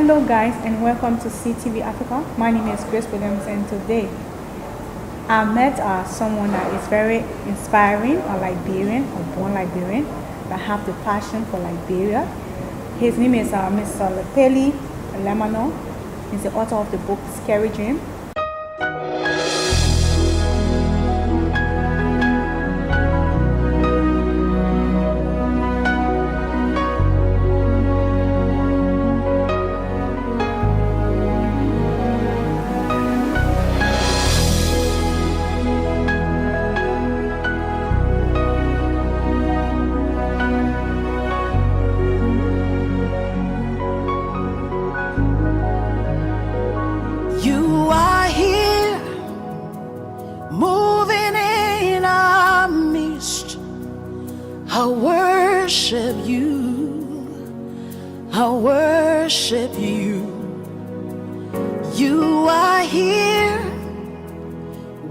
Hello guys and welcome to CTV Africa. My name is Grace Williams and today I met someone that is very inspiring, a Liberian, a born Liberian, that have the passion for Liberia. His name is Mr. Lekpele Nyamalon. He's the author of the book Scary Dream. You are here, moving in our midst. I worship you, I worship you. You are here,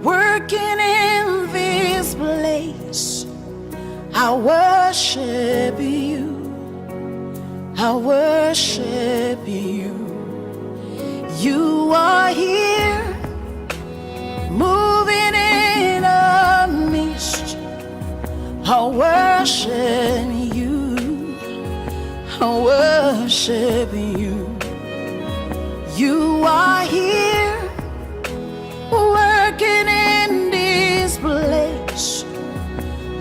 working in this place. I worship you, I worship you. You are here, moving in our midst. I worship you, I worship you. You are here, working in this place.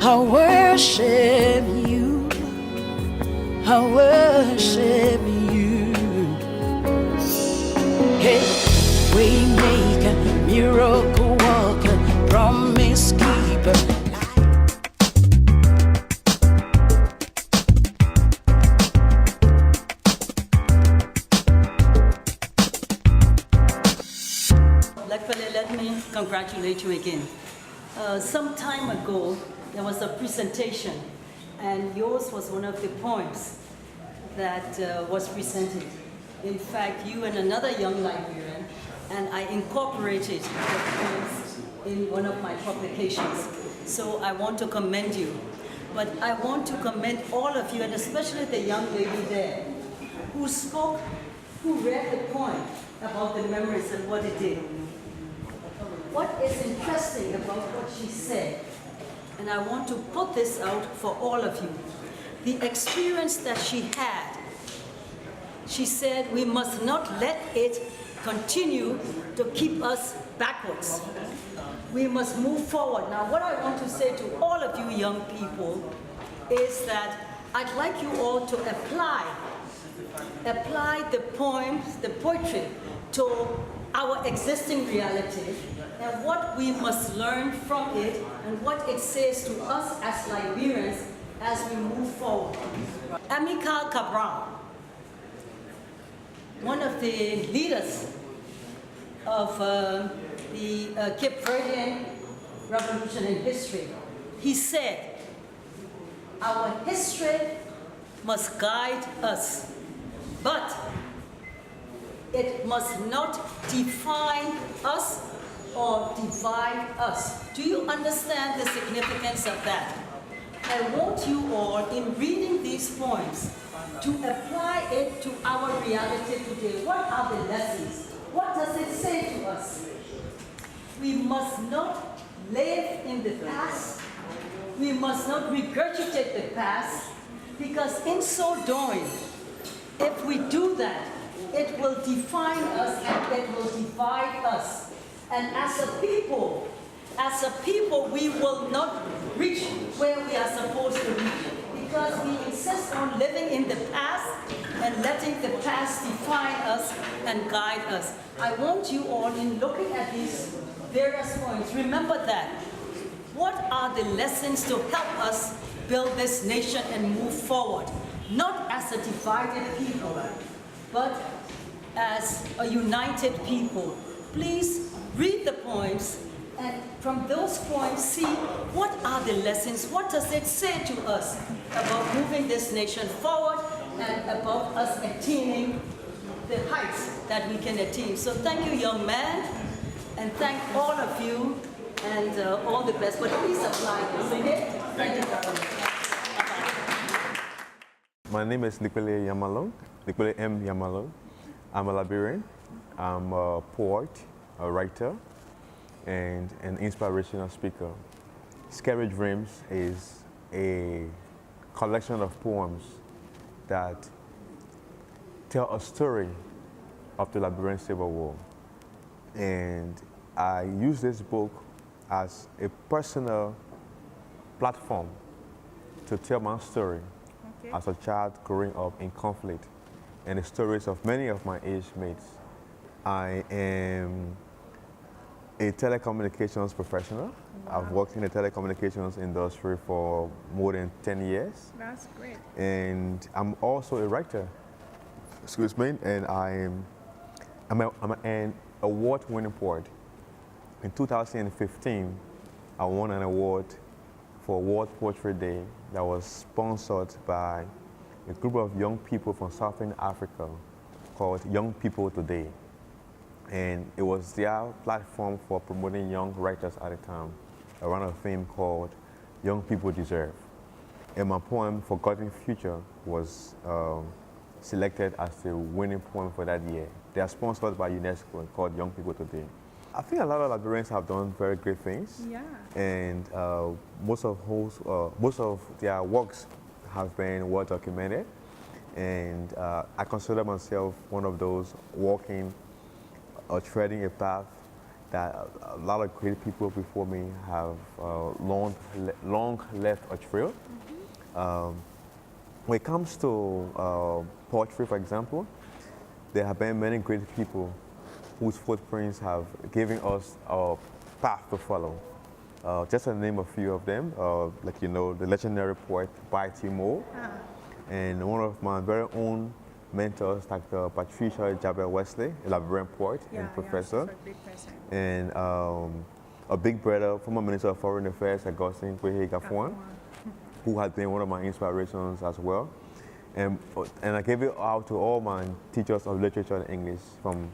I worship you, I worship you. Hey, Waymaker, miracle worker, promise keeper. Lekpele, let me congratulate you again. Some time ago, there was a presentation, and yours was one of the poems that was presented. In fact, you and another young Liberian, and I incorporated the poems in one of my publications. So I want to commend you. But I want to commend all of you, and especially the young lady there, who spoke, who read the poem about the memories and what it did. What is interesting about what she said, and I want to put this out for all of you, the experience that she had. She said we must not let it continue to keep us backwards. We must move forward. Now, what I want to say to all of you young people is that I'd like you all to apply the poems, the poetry, to our existing reality and what we must learn from it and what it says to us as Liberians as we move forward. Amilcar Cabral, one of the leaders of the Cape Verdean revolution in history, he said, our history must guide us, but it must not define us or divide us. Do you understand the significance of that? I want you all, in reading these poems, to apply it to our reality today. What are the lessons? What does it say to us? We must not live in the past. We must not regurgitate the past, because in so doing, if we do that, it will define us and it will divide us. And as a people, we will not reach where we are supposed to reach, because we insist on living in the past and letting the past define us and guide us. I want you all, in looking at these various points, remember that. What are the lessons to help us build this nation and move forward? Not as a divided people, but as a united people. Please read the poems, and from those poems see what are the lessons, what does it say to us about moving this nation forward and about us attaining the heights that we can attain. So thank you, young man, and thank all of you, and all the best. But please apply this, okay? Thank you. My name is Lekpele Nyamalon, Lekpele M. Nyamalon. I'm a librarian. I'm a poet, a writer, and an inspirational speaker. Scary Dreams is a collection of poems that tell a story of the Liberian Civil War. And I use this book as a personal platform to tell my story as a child growing up in conflict and the stories of many of my age mates. I am a telecommunications professional. Wow. I've worked in the telecommunications industry for more than 10 years. That's great. And I'm also a writer, excuse me, and I'm an award-winning poet. In 2015, I won an award for World Poetry Day that was sponsored by a group of young people from Southern Africa called Young People Today. And it was their platform for promoting young writers at the time around a theme called Young People Deserve. And my poem, Forgotten Future, was selected as the winning poem for that year. They are sponsored by UNESCO and called Young People Today. I think a lot of Liberians have done very great things. Yeah. And most of their works have been well documented. And I consider myself one of those walking or treading a path that a lot of great people before me have long left a trail. Mm-hmm. When it comes to poetry, for example, there have been many great people whose footprints have given us a path to follow. Just to name a few of them, like the legendary poet B.T. Moore, and one of my very own mentors, Dr. Patricia Jabber Wesley, a Liberian poet and professor, and a big brother, former Minister of Foreign Affairs, Augustine Kwehe-Gafuan, who has been one of my inspirations as well. And I gave it out to all my teachers of literature and English from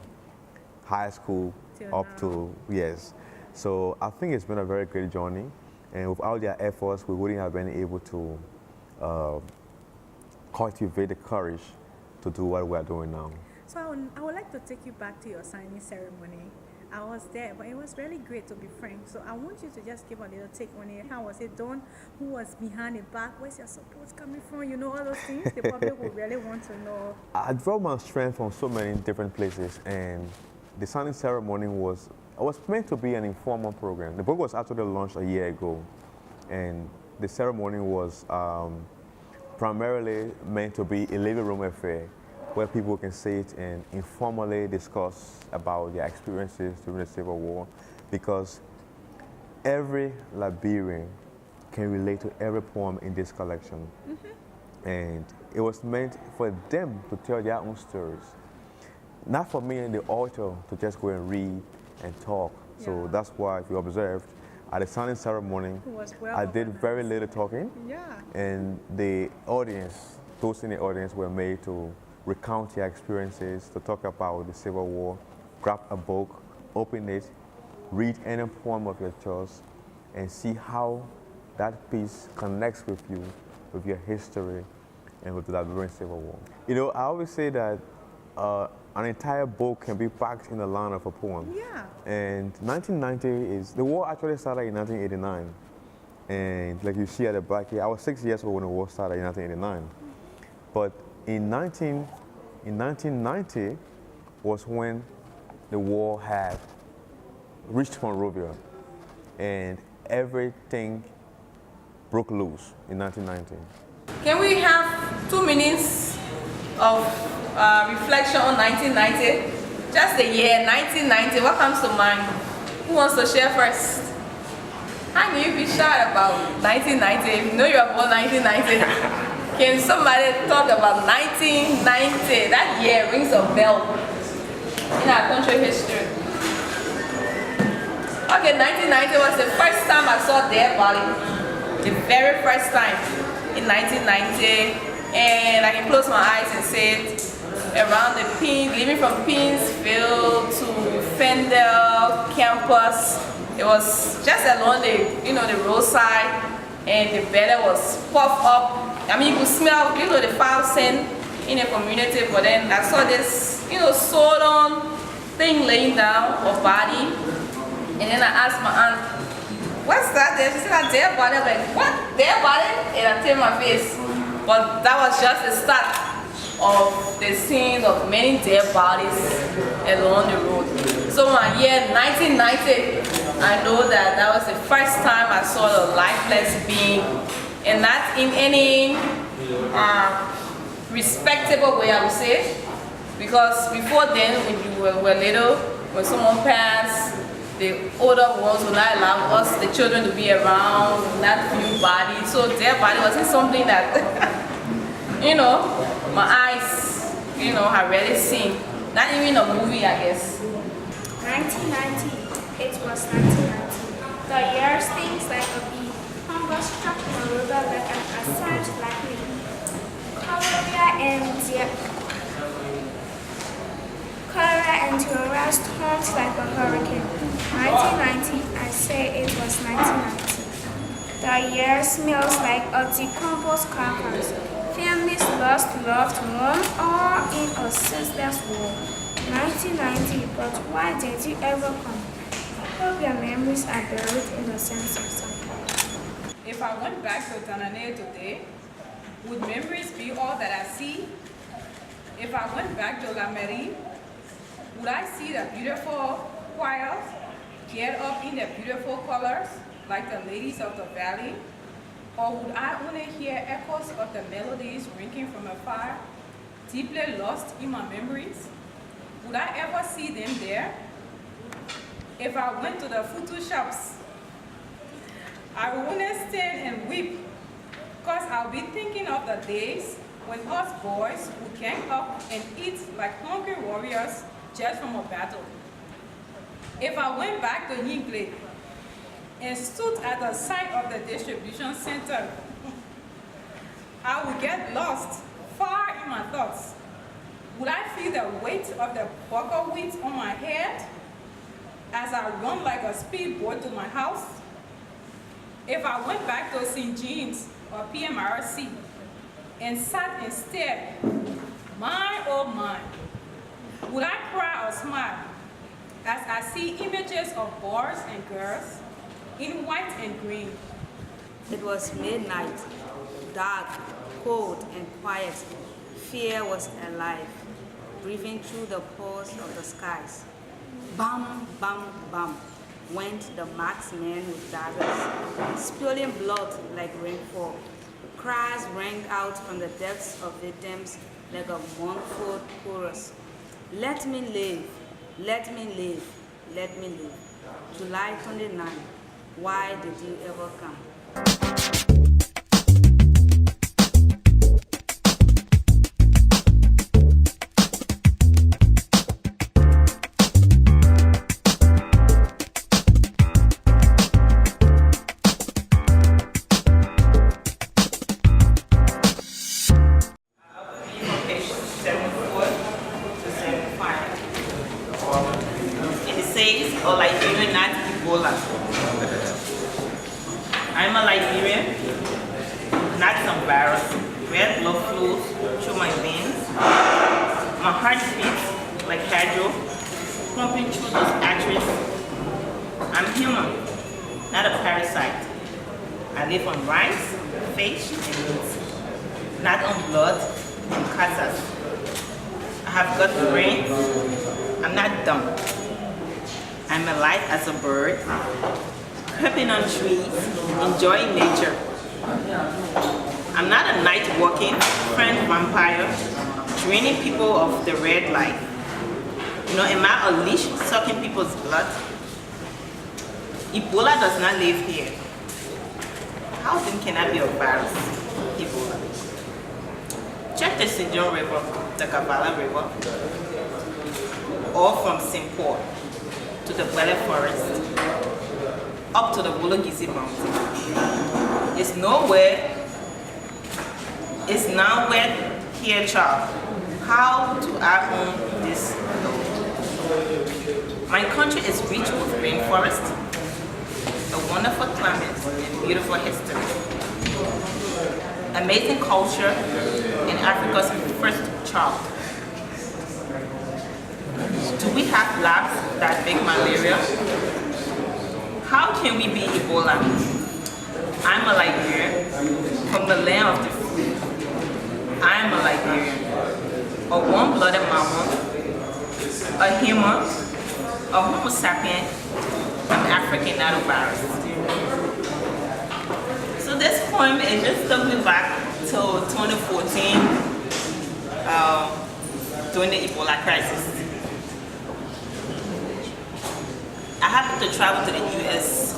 high school up to, yes. So I think it's been a very great journey. And without their efforts, we wouldn't have been able to cultivate the courage to do what we are doing now. So I would like to take you back to your signing ceremony. I was there, but it was really great, to be frank. So I want you to just give a little take on it. How was it done? Who was behind the back? Where's your support coming from? You know, all those things. The public will really want to know. I draw my strength from so many different places, and the signing ceremony was meant to be an informal program. The book was actually launched a year ago, and the ceremony was primarily meant to be a living room affair where people can sit and informally discuss about their experiences during the Civil War, because every Liberian can relate to every poem in this collection. Mm-hmm. And it was meant for them to tell their own stories. Not for me in the altar to just go and read and talk. Yeah. So that's why, if you observed, at the signing ceremony, I did very little talking. Yeah. And the audience, those in the audience were made to recount their experiences, to talk about the Civil War, grab a book, open it, read any poem of your choice, and see how that piece connects with you, with your history, and with the Liberian Civil War. You know, I always say that an entire book can be packed in the line of a poem. Yeah. And 1990 the war actually started in 1989. And like you see at the back here, I was 6 years old when the war started in 1989. But in 1990 was when the war had reached Monrovia, and everything broke loose in 1990. Can we have 2 minutes of reflection on 1990? Just the year 1990, what comes to mind? Who wants to share first? How can you be shy about 1990? You know you were born 1990. Can somebody talk about 1990? That year rings a bell in our country history. Okay, 1990 was the first time I saw Dead Valley. The very first time in 1990. And I can close my eyes and say it around the Pins, leaving from Pinsville to Fendel campus. It was just along the roadside, and the weather was puffed up. I mean, you could smell, the foul scent in the community, but then I saw this sewed on thing laying down, or body. And then I asked my aunt, what's that there? She said, a dead body. I was like, what? Dead body? And I turned my face. But that was just the start of the scene of many dead bodies along the road. So my year 1990, I know that was the first time I saw a lifeless being, and not in any respectable way, I would say. Because before then, when you were little, when someone passed, the older ones would not allow us, the children, to be around, not view bodies. So their body wasn't something that, my eyes, had really seen. Not even a movie, I guess. 1990. It was 1990. The year stings like a bee. Hunger struck my river like an assassin like me. Cholera and diarrhea stormed like a hurricane. 1990, I say it was 1990. The year smells like a decomposed carcass. Families lost loved ones, all in a senseless war. 1990, but why did you ever come? Hope your memories are buried in the sand system. If I went back to Tanzania today, would memories be all that I see? If I went back to La Mairie, would I see the beautiful choirs get up in their beautiful colors like the ladies of the valley? Or would I only hear echoes of the melodies ringing from afar, deeply lost in my memories? Would I ever see them there? If I went to the futu shops, I would only stand and weep, because I'll be thinking of the days when us boys would gang up and eat like hungry warriors just from a battle. If I went back to Lekpele and stood at the side of the distribution center, I would get lost far in my thoughts. Would I feel the weight of the buckwheat on my head as I run like a speedboat to my house? If I went back to St. Jean's or PMRC and sat and stared, my oh my, would I cry or smile as I see images of boys and girls in white and green? It was midnight, dark, cold, and quiet. Fear was alive, breathing through the pores of the skies. Bam, bam, bam, went the marksmen with daggers, spilling blood like rainfall. Cries rang out from the depths of victims like a mournful chorus. Let me live, let me live, let me live. July 29, why did you ever come? Or Liberian, not Ebola. I'm a Liberian, not some virus. Red blood flows through my veins. My heart beats like hydro, pumping through those arteries. I'm human, not a parasite. I live on rice, fish, and meat, not on blood and casas. I have got brains. I'm not dumb. I'm alive as a bird, creeping on trees, enjoying nature. I'm not a night walking, friend vampire, draining people of the red light. Am I a leash sucking people's blood? Ebola does not live here. How then can I be a virus? Ebola. Check the St. John River, the Kavala River, or from St. Paul to the Lekpele Forest, up to the Bologizi Mountain. It's nowhere here, child. How do I own this load? My country is rich with rainforest, a wonderful climate, and beautiful history. Amazing culture, and Africa's first child. Do we have labs that make malaria? How can we be Ebola? I'm a Liberian from the land of the free. I am a Liberian, a warm-blooded mammal, a human, a Homo sapien, an African nanovirus. So this poem, it just took me back to 2014 during the Ebola crisis. I happened to travel to the US.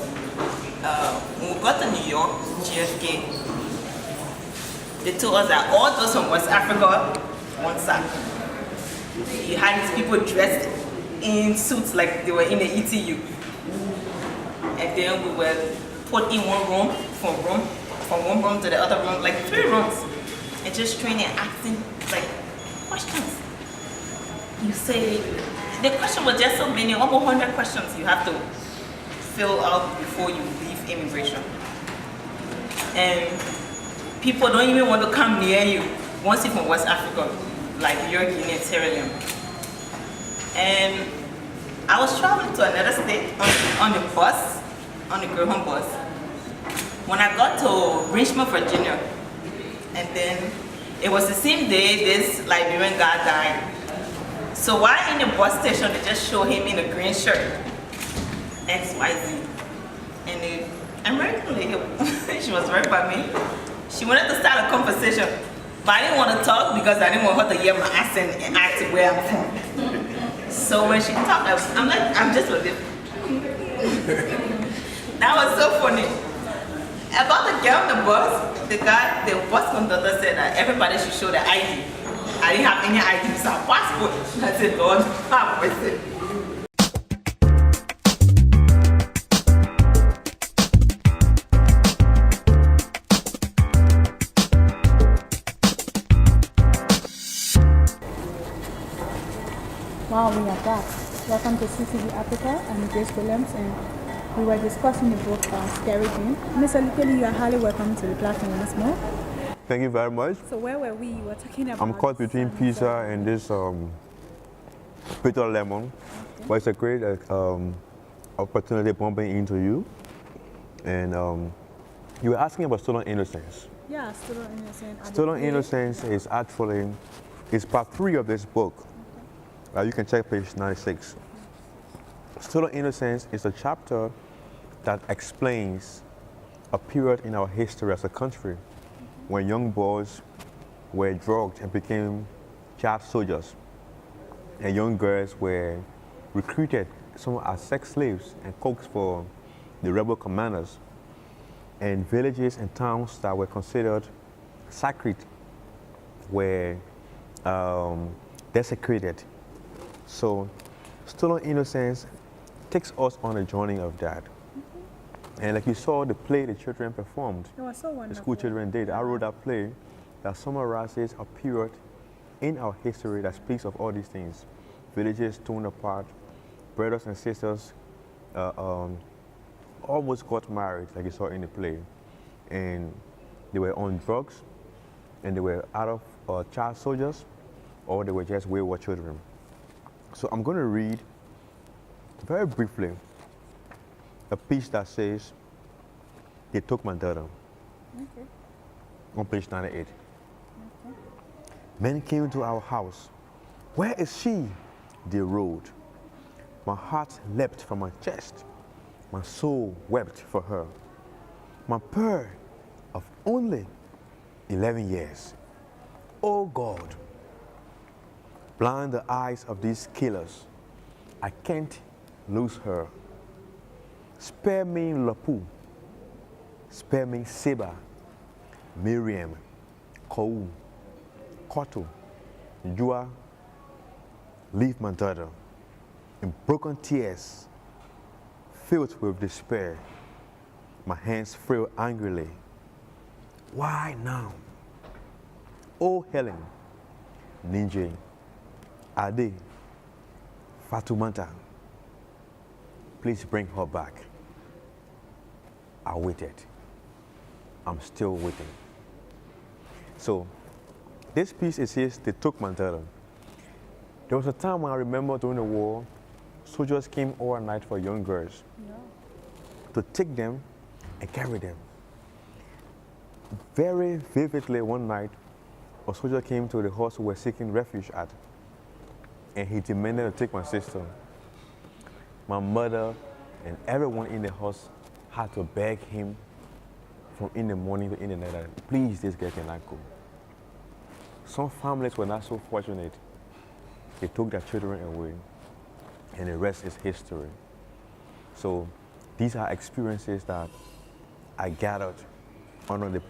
When we got to New York, JFK, they told us that all those from West Africa, one side. You had these people dressed in suits like they were in the ETU. And then we were put in one room, from one room to the other room, like 3 rooms. And just training and asking like questions. You say, the question was just so many, almost 100 questions you have to fill out before you leave immigration. And people don't even want to come near you once you're from West Africa, like you're Guinea, Sierra Leone. And I was traveling to another state on the bus, on the Greyhound bus. When I got to Richmond, Virginia, and then it was the same day this Liberian guy died. So while in the bus station, they just show him in a green shirt, XYZ. And the American lady, she was right by me. She wanted to start a conversation, but I didn't want to talk because I didn't want her to hear my accent and ask where I'm from. So when she talked, I'm like, I'm just with it. That was so funny. About to get on the bus, the bus conductor said that everybody should show their ID. I didn't have any ID, so passport. I said, Lord, have mercy. Wow, we are back. Welcome to CTV Africa. I'm Grace Williams, and we were discussing the book Scary Dream. Mr. Lekpele, you are highly welcome to the platform once more. Thank you very much. So where were we? You were talking about... I'm caught between pizza and this bitter lemon. Okay. But it's a great opportunity bumping into you. And you were asking about stolen innocence. Yeah, stolen innocence. Stolen innocence is actually, it's part 3 of this book. Okay. You can check page 96. Stolen innocence is a chapter that explains a period in our history as a country when young boys were drugged and became child soldiers, and young girls were recruited, some as sex slaves and cooks for the rebel commanders, and villages and towns that were considered sacred were desecrated. So stolen innocence takes us on a journey of that. And like you saw the play the children performed, it was so wonderful. The school children did. I wrote that play that summarizes a period in our history that speaks of all these things. Villages torn apart, brothers and sisters almost got married, like you saw in the play. And they were on drugs, and they were out of child soldiers, or they were just wayward children. So I'm going to read very briefly a piece that says, "They took my daughter." Okay. On page 98. Okay. Men came to our house. "Where is she?" they roared. My heart leapt from my chest. My soul wept for her. My pearl of only 11 years. Oh God, blind the eyes of these killers. I can't lose her. Spare me Lapu. Spare me Seba, Miriam, Kou, Koto, Jua. Leave my daughter in broken tears, filled with despair. My hands frail angrily. Why now? Oh Helen, Ninja, Ade, Fatumata, please bring her back. I waited. I'm still waiting. So, this piece, it says, they took my daughter. There was a time when I remember during the war, soldiers came all night for young girls to take them and carry them. Very vividly one night, a soldier came to the house we were seeking refuge at, and he demanded to take my sister. My mother and everyone in the house had to beg him from in the morning to in the night that please, this girl cannot go. Some families were not so fortunate. They took their children away, and the rest is history. So these are experiences that I gathered under the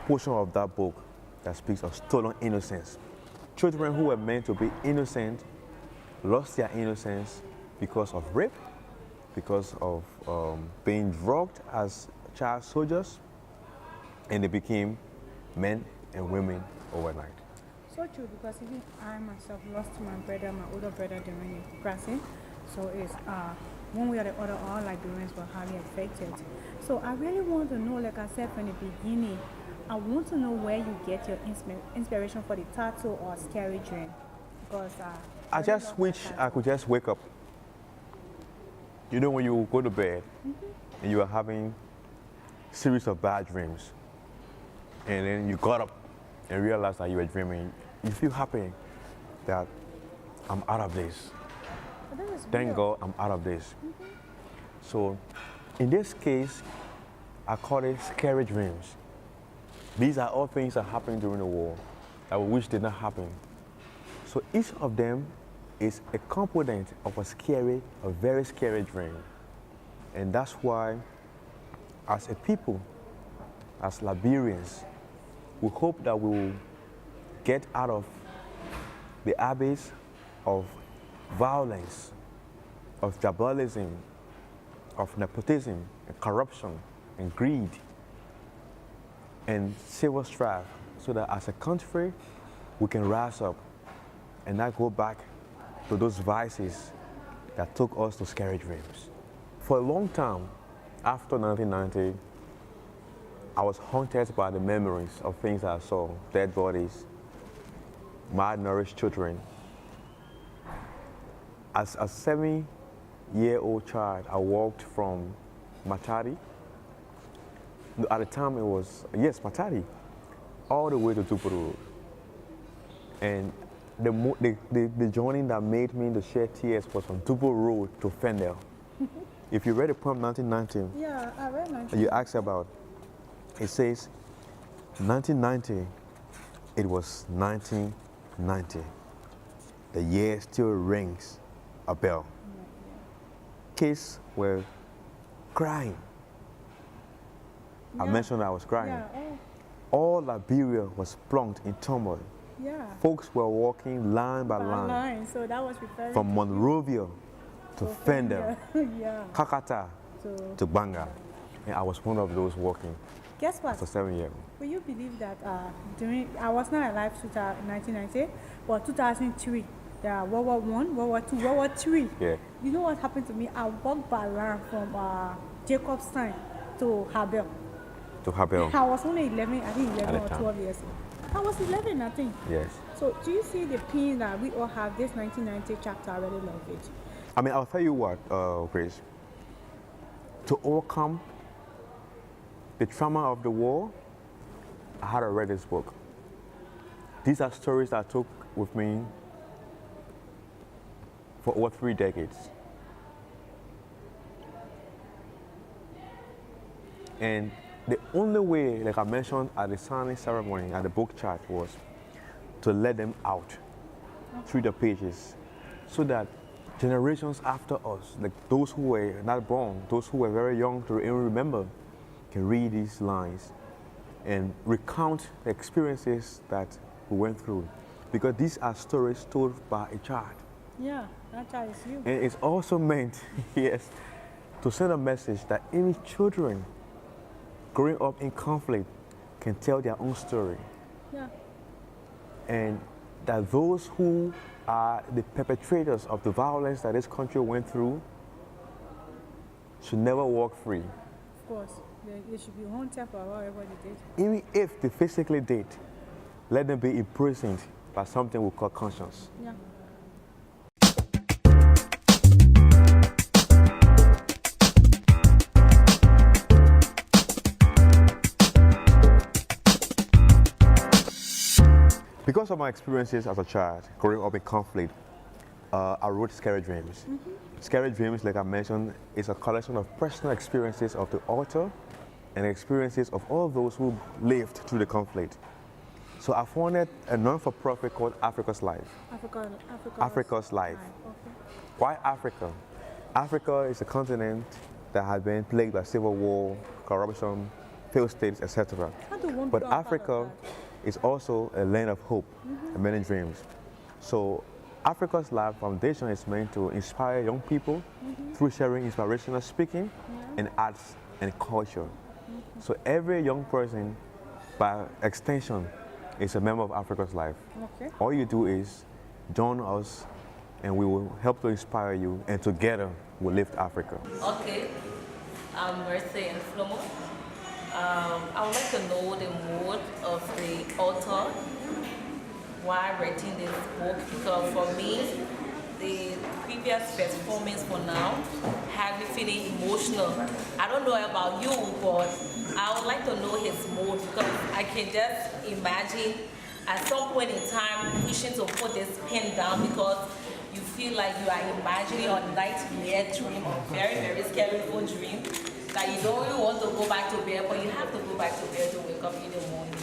portion of that book that speaks of stolen innocence. Children who were meant to be innocent lost their innocence because of rape, because of being drugged as child soldiers, and they became men and women overnight. So true, because even I myself lost my brother, my older brother, during the crossing. So it's one way or the other, all Liberians were highly affected. So I really want to know, like I said from the beginning, I want to know where you get your inspiration for the tattoo or scary dream. Because I just wish I could just wake up. You know, when you go to bed and you are having a series of bad dreams, and then you got up and realized that you were dreaming, you feel happy that I'm out of this. Thank God I'm out of this. So in this case, I call it scary dreams. These are all things that happened during the war that we wish did not happen. So each of them is a component of a very scary dream. And that's why, as a people, as Liberians, we hope that we will get out of the abyss of violence, of diabolism, of nepotism, and corruption, and greed, and civil strife, so that as a country, we can rise up and not go back to those vices that took us to scary dreams. For a long time, after 1990, I was haunted by the memories of things I saw: dead bodies, malnourished children. As a 7-year-old child, I walked from Matadi. At the time it was, yes, Matadi, all the way to Tupuru Road. And the journey that made me to shed tears was from Tupuru Road to Fendel. If you read the poem 1990, yeah, I read 1990. You asked about, it says, 1990, it was 1990. The year still rings a bell. Kids were crying. I mentioned I was crying. Yeah, All Liberia was plunged in turmoil. yeah. Folks were walking line by line, So that was referring from Monrovia to Fendel, yeah. Kakata to Banga. And I was one of those walking. Guess what? As a 7-year-old. Will you believe that I was not alive in 1990, but 2003, World War I, World War II, World War III. Yeah. You know what happened to me? I walked by land from Jacobstown to Habel. To Habel. I was only 11, I think 11 or time. 12 years old. I was 11, I think. Yes. So do you see the pain that we all have? This 1990 chapter, I really love it. I mean, I'll tell you what, Grace. To overcome the trauma of the war, I had to read this book. These are stories that I took with me for over 3 decades. And the only way, like I mentioned at the signing ceremony, at the book chart, was to let them out through the pages so that generations after us, like those who were not born, those who were very young to even remember, can read these lines and recount the experiences that we went through. Because these are stories told by a child. Yeah, that child is you. And it's also meant, yes, to send a message that even children growing up in conflict can tell their own story. Yeah. And that those who are the perpetrators of the violence that this country went through should never walk free. Of course. They should be haunted for whatever they did. Even if they physically did, let them be imprisoned by something we call conscience. Yeah. Because of my experiences as a child, growing up in conflict, I wrote Scary Dreams. Scary Dreams, like I mentioned, is a collection of personal experiences of the author and experiences of all those who lived through the conflict. So I founded a non-for-profit called Africa's Life. Africa's Life. Okay. Why Africa? Africa is a continent that has been plagued by civil war, corruption, failed states, etc. But Africa is also a land of hope and many dreams. So Africa's Life Foundation is meant to inspire young people through sharing inspirational speaking and arts and culture. So every young person, by extension, is a member of Africa's Life. Okay. All you do is join us and we will help to inspire you, and together we'll lift Africa. Okay, I'm Mercy and Flomo. I would like to know the mood of the author while writing this book, because for me, the previous performance for now had me feeling emotional. I don't know about you, but I would like to know his mood, because I can just imagine at some point in time wishing to put this pen down, because you feel like you are imagining a nightmare dream, a very, very scary dream, that you don't really want to go back to bed, but you have to go back to bed to wake up in the morning.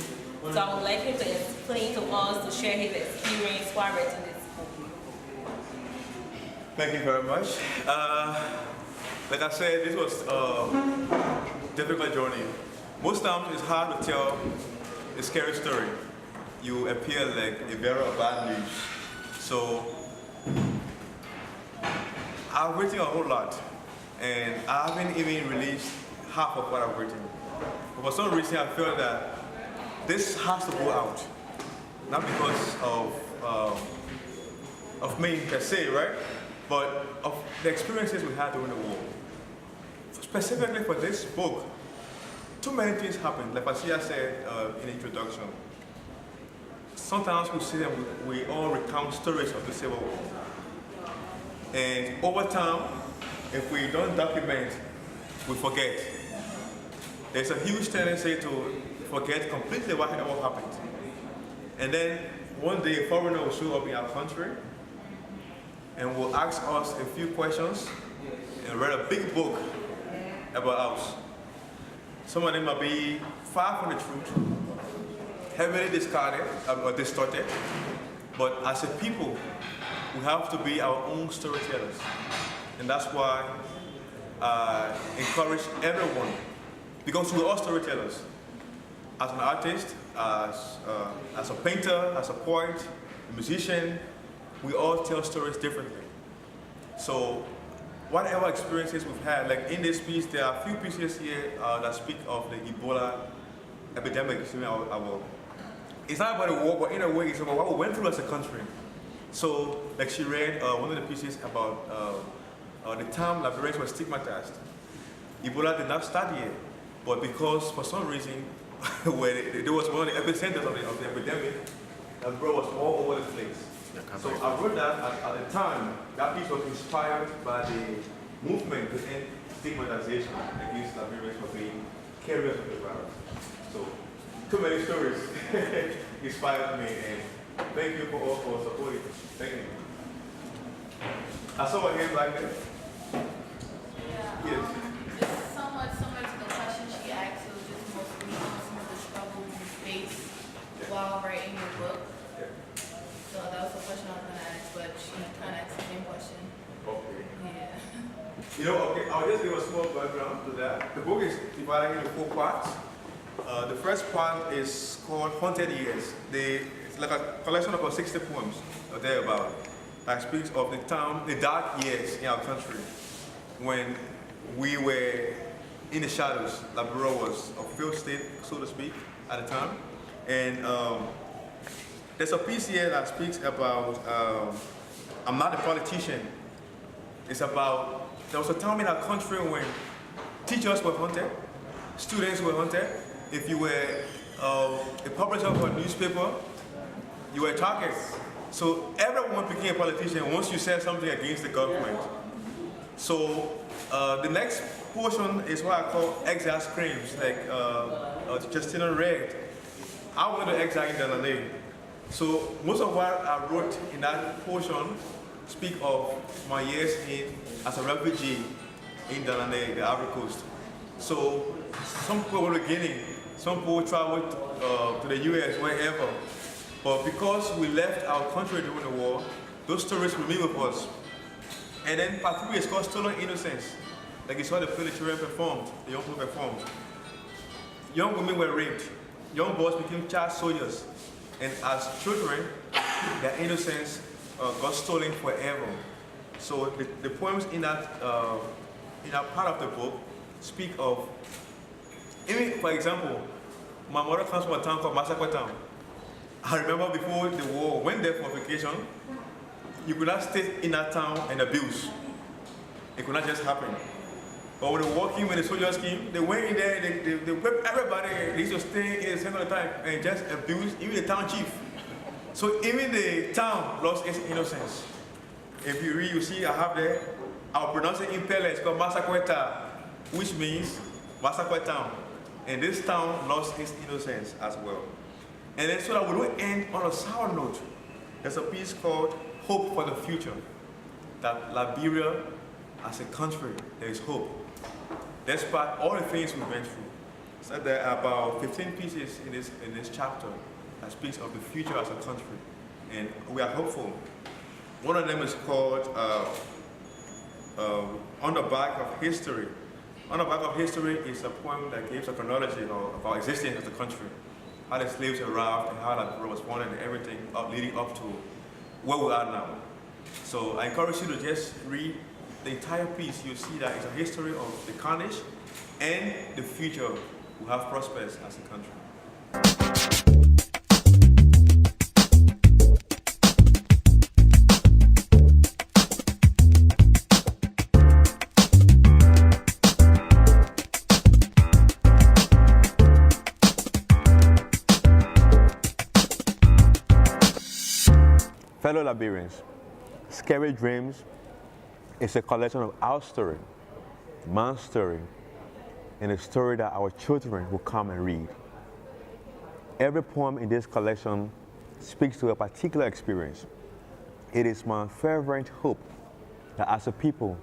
So I would like him to explain to us, to share his experience while writing this book. Thank you very much. Like I said, this was a difficult journey. Most times it's hard to tell a scary story. You appear like a bearer of bad news. So I've written a whole lot, and I haven't even released half of what I've written. But for some reason I felt that this has to go out. Not because of me per se, right? But of the experiences we had during the war. Specifically for this book, too many things happened. Like Pasia said in the introduction, sometimes we see them, we all recount stories of the Civil War. And over time, if we don't document, we forget. There's a huge tendency to forget completely what ever happened. And then one day a foreigner will show up in our country and will ask us a few questions and write a big book about us. Some of them might be far from the truth, heavily discarded or distorted, but as a people, we have to be our own storytellers. And that's why I encourage everyone, because we're all storytellers. As an artist, as a painter, as a poet, a musician, we all tell stories differently. So whatever experiences we've had, like in this piece, there are a few pieces here that speak of the Ebola epidemic. It's not about the war, but in a way, it's about what we went through as a country. So, like she read one of the pieces about the time Liberians were stigmatized. Ebola did not start here, but because for some reason, where there was one of the epicenters of the epidemic, Liberia was all over the place. So I wrote that at the time. That piece was inspired by the movement to end stigmatization against Liberians for being carriers of the virus. So, too many stories inspired me, and thank you for supporting. Thank you. I saw a hand back there. Yeah. Yes. Just somewhat similar to the question she asked, it was just mostly on some of the struggles you faced while writing your book. So that was the question I was going to ask, but she kind of asked the same question. Okay. Yeah. You know, okay, I'll just give a small background to that. The book is divided into 4 parts. The first part is called Haunted Years. It's like a collection of about 60 poems or thereabout that speaks of the time, the dark years in our country when we were in the shadows. Liberia was a failed state, so to speak, at the time. And there's a piece here that speaks about I'm not a politician. It's about, there was a time in our country when teachers were haunted, students were haunted. If you were a publisher of a newspaper, you were a target. So everyone became a politician once you said something against the government. So the next portion is what I call exile screams, like Justina read. I went to exile in Danane, So most of what I wrote in that portion speak of my years as a refugee in Danane, the Ivory Coast. So some people were beginning, some people traveled to the US, wherever. But because we left our country during the war, those stories remain with us. And then part 3 is called Stolen Innocence. Like you saw the play the children performed, the young people performed. Young women were raped. Young boys became child soldiers. And as children, their innocence got stolen forever. So the poems in that part of the book speak of, even for example, my mother comes from a town called Massaquoi Town. I remember before the war, went there for vacation, you could not stay in that town and abuse. It could not just happen. But when the war came, when the soldiers came, they went in there, they whipped everybody. They used to stay in the same time and just abuse even the town chief. So even the town lost its innocence. If you read, you see I have there, I'll pronounce it in Pele, it's called Massaquoi Town, which means Massaquoi Town. And this town lost its innocence as well. And then so that we don't end on a sour note, there's a piece called Hope for the Future. That Liberia, as a country, there is hope. Despite all the things we went through. So there are about 15 pieces in this chapter that speaks of the future as a country. And we are hopeful. One of them is called On the Back of History. On the Back of History is a poem that gives a chronology of our existence as a country. How the slaves arrived and how that was born and everything leading up to where we are now. So I encourage you to just read the entire piece. You'll see that it's a history of the carnage and the future we have prospers as a country. Fellow Liberians, Scary Dreams is a collection of our story, my story, and a story that our children will come and read. Every poem in this collection speaks to a particular experience. It is my fervent hope that as a people,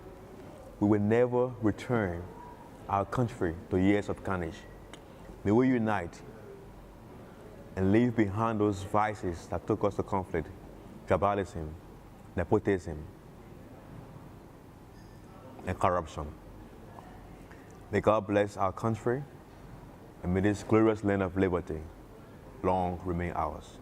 we will never return our country to years of carnage. May we unite and leave behind those vices that took us to conflict. Tribalism, nepotism, and corruption. May God bless our country, and may this glorious land of liberty long remain ours.